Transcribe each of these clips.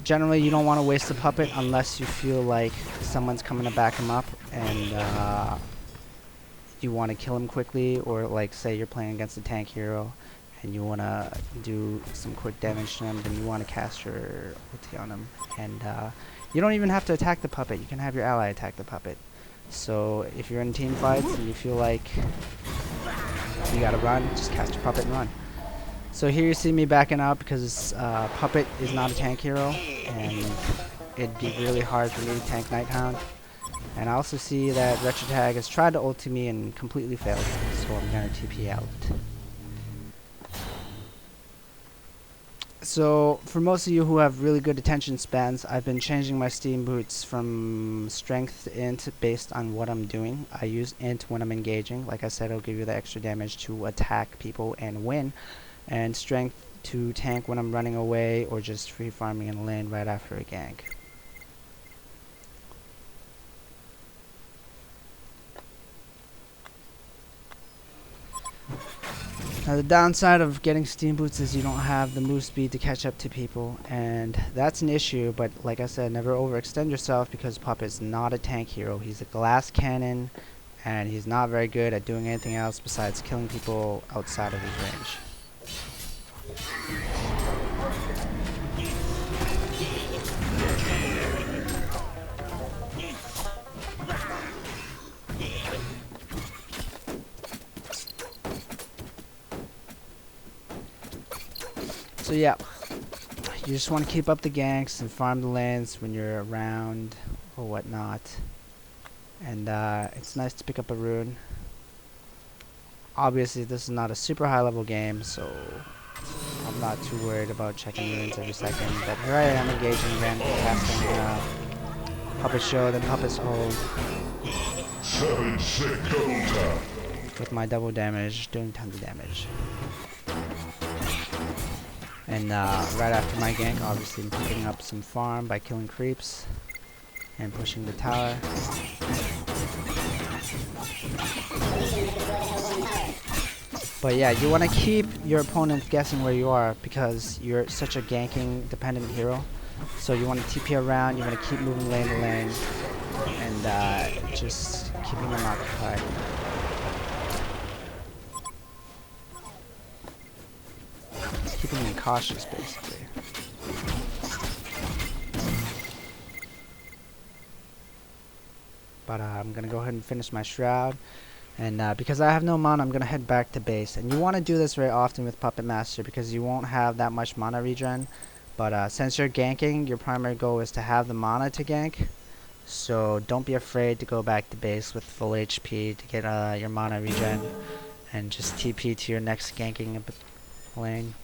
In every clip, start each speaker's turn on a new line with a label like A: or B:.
A: generally you don't want to waste the puppet unless you feel like someone's coming to back him up and you want to kill him quickly, or like say you're playing against a tank hero and you want to do some quick damage to him, then you want to cast your ulti on him. And you don't even have to attack the puppet, you can have your ally attack the puppet. So if you're in team fights and you feel like you gotta run, just cast your puppet and run. So here you see me backing out because puppet is not a tank hero and it'd be really hard for me to tank Nighthound. And I also see that Retrotag has tried to ult me and completely failed, so I'm gonna TP out. So for most of you who have really good attention spans, I've been changing my Steam Boots from strength to int based on what I'm doing. I use int when I'm engaging. Like I said, it'll give you the extra damage to attack people and win. And strength to tank when I'm running away or just free farming in lane right after a gank. Now the downside of getting Steam Boots is you don't have the move speed to catch up to people, and that's an issue, but like I said, never overextend yourself because Puppet's not a tank hero. He's a glass cannon, and he's not very good at doing anything else besides killing people outside of his range. So yeah, you just want to keep up the ganks and farm the lanes when you're around or whatnot. And it's nice to pick up a rune. Obviously this is not a super high level game, so I'm not too worried about checking runes every second. But here I am engaging again, casting Puppet Show, then Puppet's Hold. With my double damage, doing tons of damage. And right after my gank, obviously I'm picking up some farm by killing creeps and pushing the tower. But yeah, you want to keep your opponent guessing where you are because you're such a ganking dependent hero. So you want to TP around, you want to keep moving lane to lane, and just keeping them occupied. Keeping them cautious, basically. But I'm gonna go ahead and finish my shroud, and because I have no mana, I'm gonna head back to base. And you want to do this very often with Puppet Master because you won't have that much mana regen. But since you're ganking, your primary goal is to have the mana to gank. So don't be afraid to go back to base with full HP to get your mana regen, and just TP to your next ganking lane.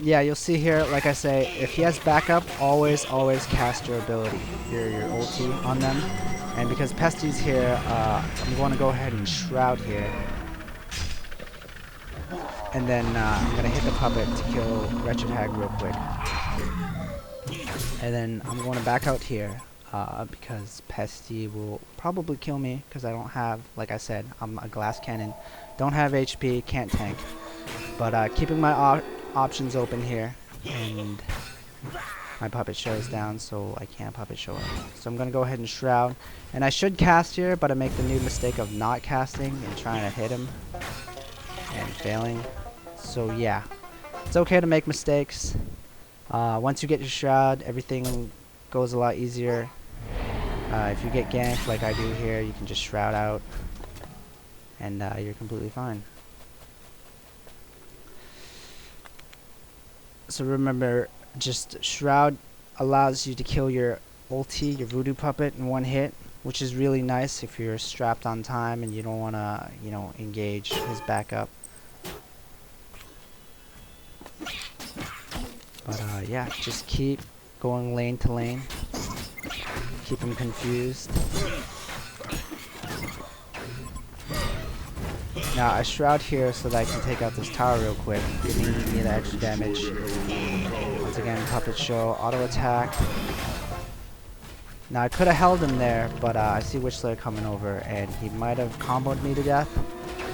A: Yeah, you'll see here, like I say, if he has backup, always cast your ability, your ulti on them. And because Pesty's here, I'm going to go ahead and shroud here. And then I'm going to hit the puppet to kill Wretched Hag real quick. And then I'm going to back out here, because Pesty will probably kill me, because I don't have, like I said, I'm a glass cannon. Don't have HP, can't tank. But keeping my options open here, and my puppet show is down, so I can't puppet show him. So I'm going to go ahead and shroud. And I should cast here, but I make the new mistake of not casting and trying to hit him and failing. So yeah, it's okay to make mistakes. Once you get your shroud, everything goes a lot easier. If you get ganked like I do here, you can just shroud out, and you're completely fine. So remember, just shroud allows you to kill your ulti, your voodoo puppet, in one hit, which is really nice if you're strapped on time and you don't want to, you know, engage his backup. But yeah, just keep going lane to lane. Keep him confused. Now I shroud here so that I can take out this tower real quick, giving me the extra damage. Once again, puppet show, auto attack. Now I could have held him there, but I see Witchslayer coming over, and he might have comboed me to death.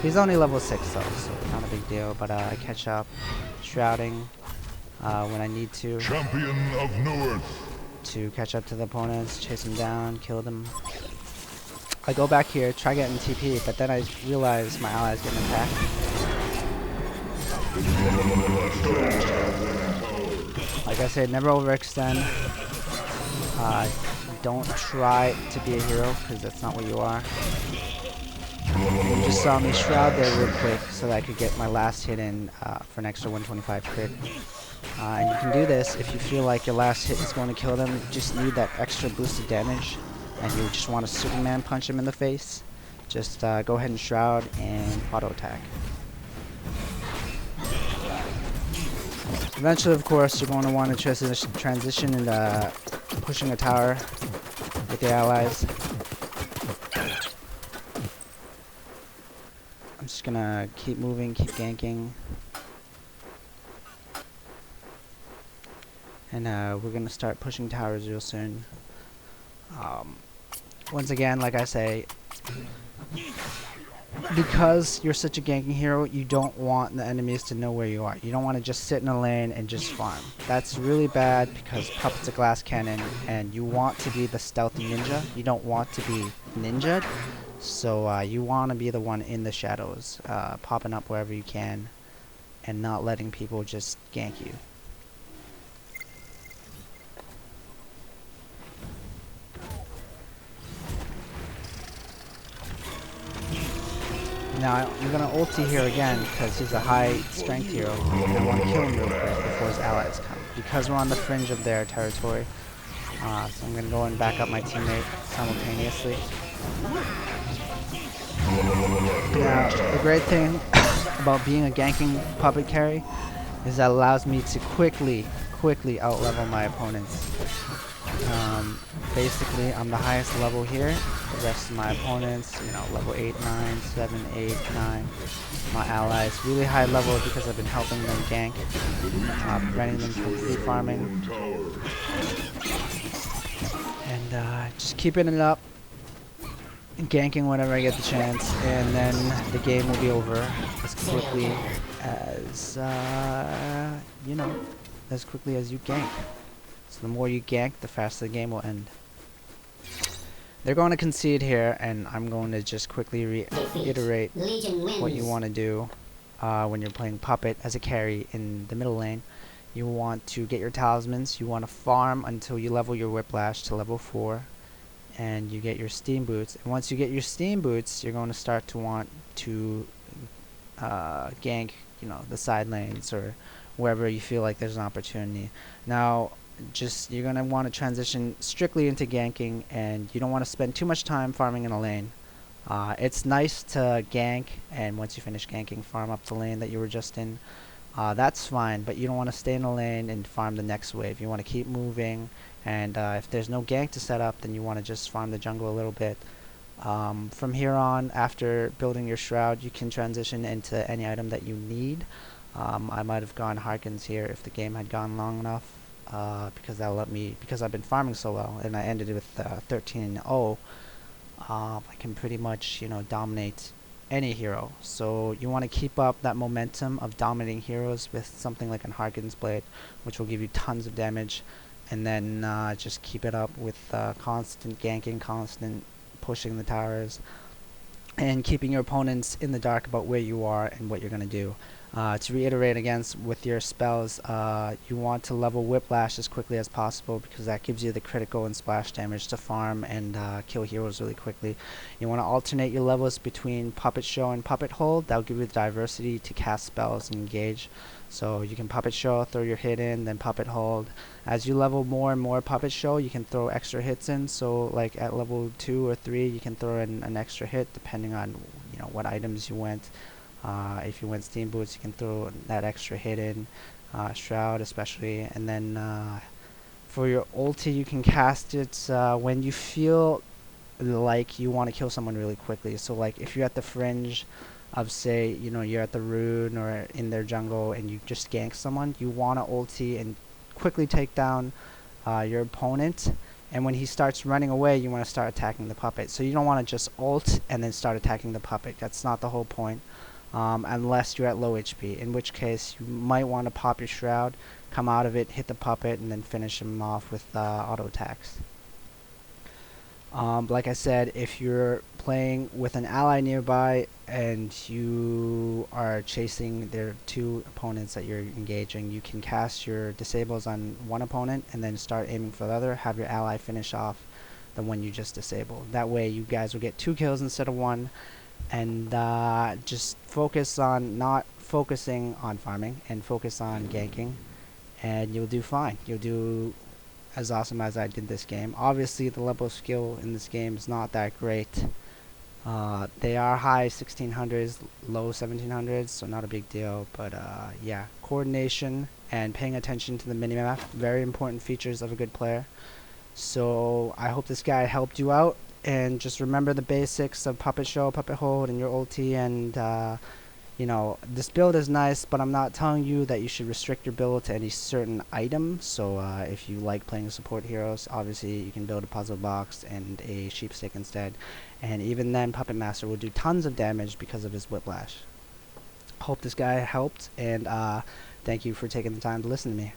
A: He's only level 6 though, so not a big deal, but I catch up, shrouding when I need to.
B: Champion of Newark.
A: To catch up to the opponents, chase them down, kill them. I go back here, try getting TP, but then I realize my ally's getting attacked. Like I said, never overextend. Don't try to be a hero, because that's not what you are. You just saw me shroud there real quick so that I could get my last hit in for an extra 125 crit. And you can do this if you feel like your last hit is going to kill them. You just need that extra boost of damage, and you just want to Superman punch him in the face. Just go ahead and shroud and auto attack. Eventually, of course, you're going to want to transition into pushing a tower with the allies. I'm just gonna keep moving, keep ganking. And we're gonna start pushing towers real soon. Once again, like I say, because you're such a ganking hero, you don't want the enemies to know where you are. You don't want to just sit in a lane and just farm. That's really bad because Puppet's a glass cannon, and you want to be the stealthy ninja. You don't want to be ninja'd. So you want to be the one in the shadows, popping up wherever you can, and not letting people just gank you. Now, I'm going to ulti here again because he's a high strength hero, and I want to kill him real quick before his allies come. Because we're on the fringe of their territory, so I'm going to go and back up my teammate simultaneously. Now, the great thing about being a ganking puppet carry is that it allows me to quickly outlevel my opponents. Basically, I'm the highest level here. The rest of my opponents, you know, level 8, 9, 7, 8, 9. My allies, really high level because I've been helping them gank, preventing them from free farming. And just keeping it up, ganking whenever I get the chance, and then the game will be over as quickly as, you know, as quickly as you gank. So the more you gank, the faster the game will end. They're going to concede here, and I'm going to just quickly reiterate what you want to do when you're playing Puppet as a carry in the middle lane. You want to get your talismans, you want to farm until you level your Whiplash to level 4, and you get your Steam Boots. And once you get your Steam Boots, you're going to start to want to gank, you know, the side lanes or wherever you feel like there's an opportunity. Now, you're going to want to transition strictly into ganking, and you don't want to spend too much time farming in a lane. It's nice to gank, and once you finish ganking, farm up the lane that you were just in. That's fine, but you don't want to stay in a lane and farm the next wave. You want to keep moving, and if there's no gank to set up, then you want to just farm the jungle a little bit. From here on, after building your shroud, you can transition into any item that you need. I might have gone Harkins here if the game had gone long enough. Because that'll let me, because I've been farming so well, and I ended with 13-0, I can pretty much, you know, dominate any hero. So you want to keep up that momentum of dominating heroes with something like an Harkins Blade, which will give you tons of damage, and then just keep it up with constant ganking, constant pushing the towers, and keeping your opponents in the dark about where you are and what you're going to do. To reiterate again, with your spells, you want to level Whiplash as quickly as possible because that gives you the critical and splash damage to farm and kill heroes really quickly. You want to alternate your levels between Puppet Show and Puppet Hold. That'll give you the diversity to cast spells and engage. So you can Puppet Show, throw your hit in, then Puppet Hold. As you level more and more Puppet Show, you can throw extra hits in. So like at level 2 or 3, you can throw in an extra hit depending on, you know, what items you went. If you went Steam Boots, you can throw that extra hit in, Shroud especially, and then for your ulti, you can cast it when you feel like you want to kill someone really quickly. So like if you're at the fringe of, say, you know, you're at the rune or in their jungle and you just gank someone, you want to ulti and quickly take down your opponent And when he starts running away, you want to start attacking the puppet. So you don't want to just ult and then start attacking the puppet. That's not the whole point. Unless you're at low HP, in which case you might want to pop your shroud, come out of it, hit the puppet, and then finish him off with auto attacks. Like I said, if you're playing with an ally nearby and you are chasing their two opponents that you're engaging, you can cast your disables on one opponent and then start aiming for the other, have your ally finish off the one you just disabled. That way you guys will get 2 kills instead of 1, and just focus on not focusing on farming and focus on ganking, and you'll do fine. You'll do as awesome as I did this game. Obviously, the level of skill in this game is not that great. They are high 1600s, low 1700s, so not a big deal. But yeah, coordination and paying attention to the minimap, very important features of a good player. So I hope this guy helped you out, and just remember the basics of puppet show, puppet hold, and your ulti, and you know, this build is nice, but I'm not telling you that you should restrict your build to any certain item. So if you like playing support heroes, obviously you can build a puzzle box and a sheep stick instead. And even then, Puppet Master will do tons of damage because of his whiplash. Hope this guy helped, and thank you for taking the time to listen to me.